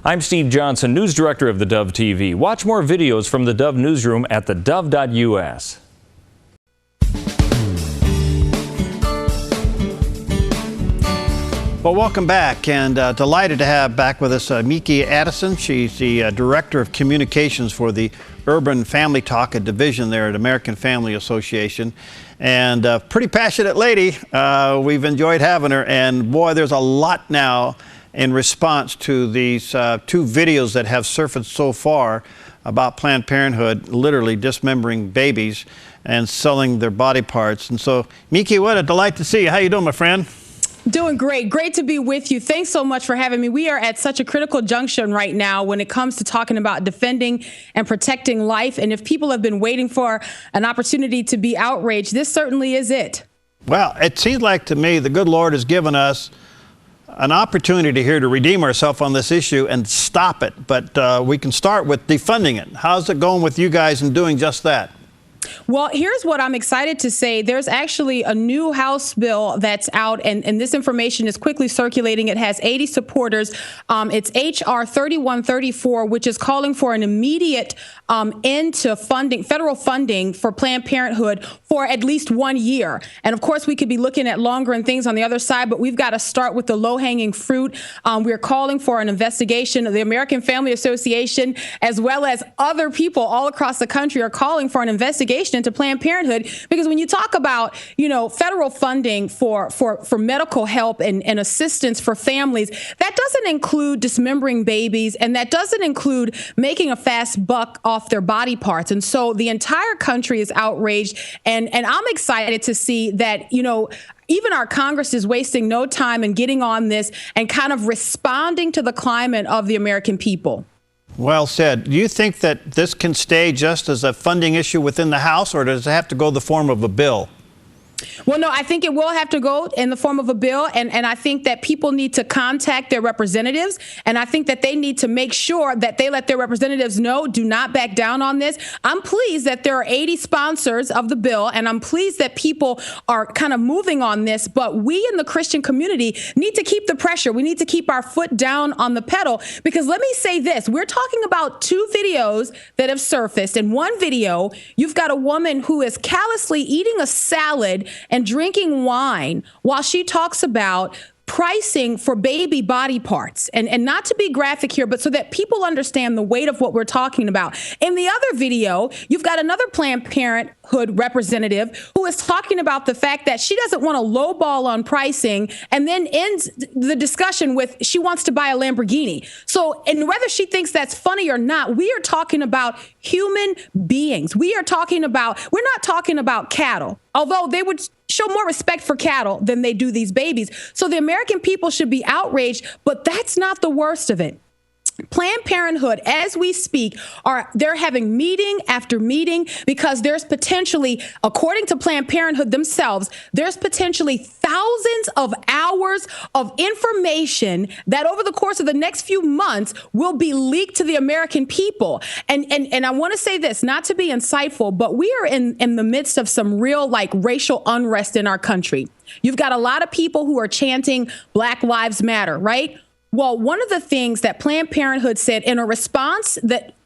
I'm Steve Johnson, News Director of theDove TV. Watch more videos from the Dove Newsroom at theDove.us. Well, welcome back, and delighted to have back with us Meeke Addison. She's the Director of Communications for the Urban Family Talk, a division there at American Family Association. And pretty passionate lady. We've enjoyed having her, and boy, there's a lot now in response to these two videos that have surfaced so far about Planned Parenthood literally dismembering babies and selling their body parts. And so, Meeke, what a delight to see you. How you doing, my friend? Doing great. Great to be with you. Thanks so much for having me. We are at such a critical junction right now when it comes to talking about defending and protecting life. And if people have been waiting for an opportunity to be outraged, this certainly is it. Well, it seems like to me the good Lord has given us an opportunity here to redeem ourselves on this issue and stop it. But we can start with defunding it. How's it going with you guys in doing just that? Well, here's what I'm excited to say. There's actually a new House bill that's out, and this information is quickly circulating. It has 80 supporters. It's H.R. 3134, which is calling for an immediate end to funding, federal funding for Planned Parenthood for at least 1 year. And of course, we could be looking at longer and things on the other side, but we've got to start with the low-hanging fruit. We're calling for an investigation. The American Family Association, as well as other people all across the country, are calling for an investigation into Planned Parenthood, because when you talk about, federal funding for medical help and assistance for families, that doesn't include dismembering babies, and that doesn't include making a fast buck off their body parts. And so the entire country is outraged, and I'm excited to see that, even our Congress is wasting no time in getting on this and kind of responding to the climate of the American people. Well said. Do you think that this can stay just as a funding issue within the House, or does it have to go the form of a bill? Well, no, I think it will have to go in the form of a bill. And I think that people need to contact their representatives. And I think that they need to make sure that they let their representatives know, do not back down on this. I'm pleased that there are 80 sponsors of the bill, and I'm pleased that people are kind of moving on this. But we in the Christian community need to keep the pressure. We need to keep our foot down on the pedal, because let me say this. We're talking about two videos that have surfaced. In one video, you've got a woman who is callously eating a salad and drinking wine while she talks about pricing for baby body parts. And not to be graphic here, but so that people understand the weight of what we're talking about. In the other video, you've got another Planned Parenthood representative who is talking about the fact that she doesn't want to lowball on pricing, and then ends the discussion with she wants to buy a Lamborghini. So, and whether she thinks that's funny or not, we are talking about human beings. We're not talking about cattle, although they would show more respect for cattle than they do these babies. So the American people should be outraged, but that's not the worst of it. Planned Parenthood, as we speak, they're having meeting after meeting, because there's potentially, according to Planned Parenthood themselves, there's potentially thousands of hours of information that over the course of the next few months will be leaked to the American people. And I want to say this, not to be insightful, but we are in the midst of some real racial unrest in our country. You've got a lot of people who are chanting Black Lives Matter, right? Well, one of the things that Planned Parenthood said in a response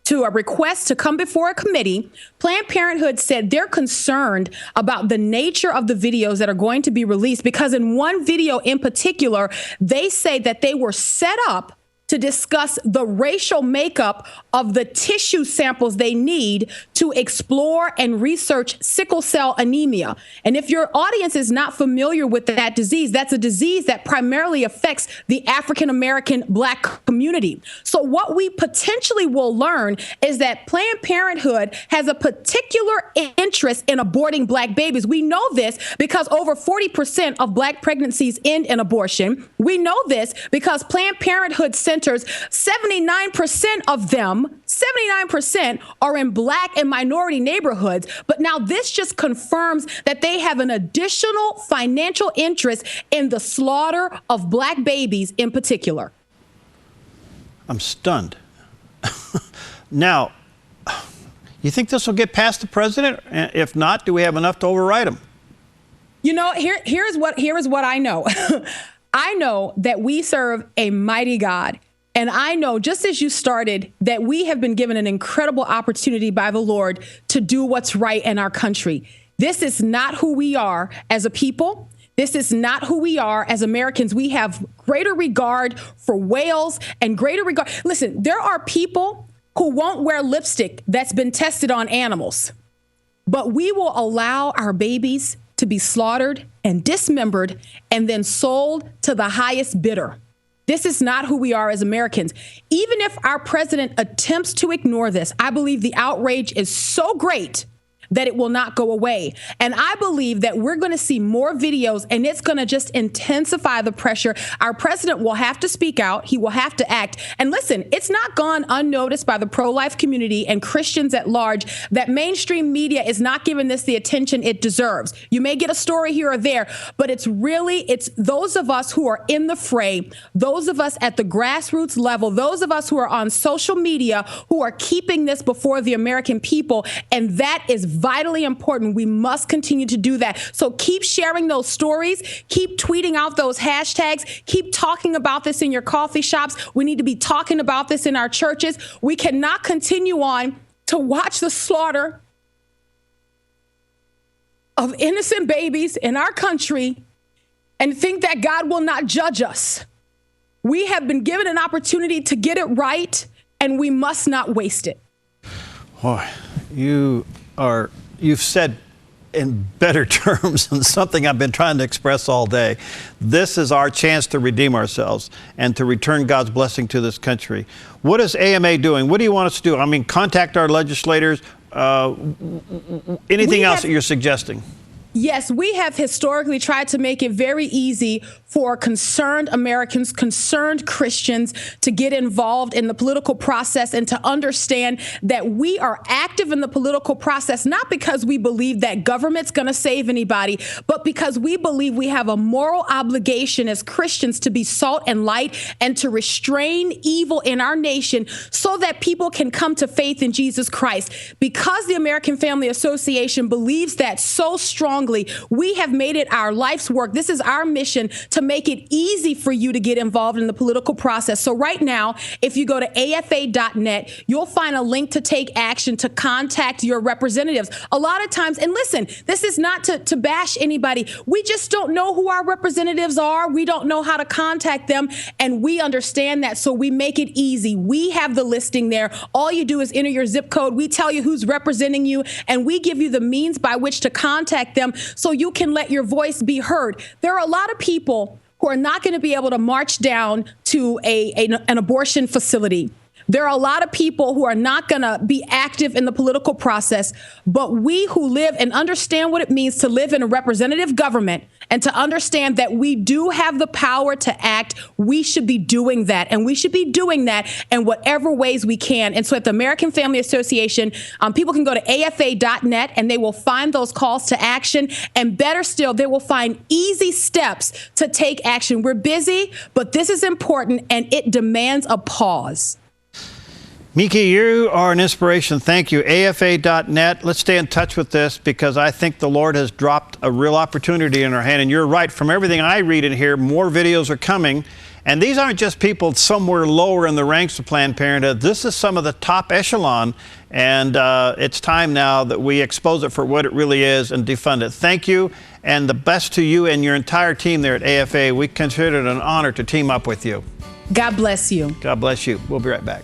to a request to come before a committee, Planned Parenthood said they're concerned about the nature of the videos that are going to be released, because in one video in particular, they say that they were set up to discuss the racial makeup of the tissue samples they need to explore and research sickle cell anemia. And if your audience is not familiar with that disease, that's a disease that primarily affects the African-American Black community. So what we potentially will learn is that Planned Parenthood has a particular interest in aborting Black babies. We know this because over 40% of Black pregnancies end in abortion. We know this because Planned Parenthood centers, 79% of them, 79% are in Black and minority neighborhoods. But now this just confirms that they have an additional financial interest in the slaughter of Black babies in particular. I'm stunned. Now, you think this will get past the president? If not, do we have enough to override him? Here's what I know. I know that we serve a mighty God. And I know, just as you started, that we have been given an incredible opportunity by the Lord to do what's right in our country. This is not who we are as a people. This is not who we are as Americans. We have greater regard for whales and greater regard. Listen, there are people who won't wear lipstick that's been tested on animals, but we will allow our babies to be slaughtered and dismembered and then sold to the highest bidder. This is not who we are as Americans. Even if our president attempts to ignore this, I believe the outrage is so great that it will not go away. And I believe that we're going to see more videos, and it's going to just intensify the pressure. Our president will have to speak out. He will have to act. And listen, it's not gone unnoticed by the pro-life community and Christians at large that mainstream media is not giving this the attention it deserves. You may get a story here or there, but it's those of us who are in the fray, those of us at the grassroots level, those of us who are on social media who are keeping this before the American people. And that is vitally important. We must continue to do that. So keep sharing those stories, keep tweeting out those hashtags, keep talking about this in your coffee shops. We need to be talking about this in our churches. We cannot continue on to watch the slaughter of innocent babies in our country and think that God will not judge us. We have been given an opportunity to get it right, and we must not waste it. Boy, you've said in better terms than something I've been trying to express all day. This is our chance to redeem ourselves and to return God's blessing to this country. What is AMA doing? What do you want us to do? I mean, contact our legislators. Anything else that you're suggesting? Yes, we have historically tried to make it very easy for concerned Americans, concerned Christians to get involved in the political process and to understand that we are active in the political process, not because we believe that government's going to save anybody, but because we believe we have a moral obligation as Christians to be salt and light and to restrain evil in our nation so that people can come to faith in Jesus Christ. Because the American Family Association believes that so strongly, we have made it our life's work. This is our mission to make it easy for you to get involved in the political process. So right now, if you go to afa.net, you'll find a link to take action to contact your representatives. A lot of times, and listen, this is not to bash anybody. We just don't know who our representatives are. We don't know how to contact them, and we understand that, so we make it easy. We have the listing there. All you do is enter your zip code. We tell you who's representing you, and we give you the means by which to contact them so you can let your voice be heard. There are a lot of people who are not going to be able to march down to an abortion facility. There are a lot of people who are not going to be active in the political process, but we who live and understand what it means to live in a representative government and to understand that we do have the power to act, we should be doing that. And we should be doing that in whatever ways we can. And so at the American Family Association, people can go to afa.net and they will find those calls to action. And better still, they will find easy steps to take action. We're busy, but this is important and it demands a pause. Meeke, you are an inspiration. Thank you. AFA.net. Let's stay in touch with this because I think the Lord has dropped a real opportunity in our hand. And you're right. From everything I read and hear, more videos are coming. And these aren't just people somewhere lower in the ranks of Planned Parenthood. This is some of the top echelon. And it's time now that we expose it for what it really is and defund it. Thank you. And the best to you and your entire team there at AFA. We consider it an honor to team up with you. God bless you. God bless you. We'll be right back.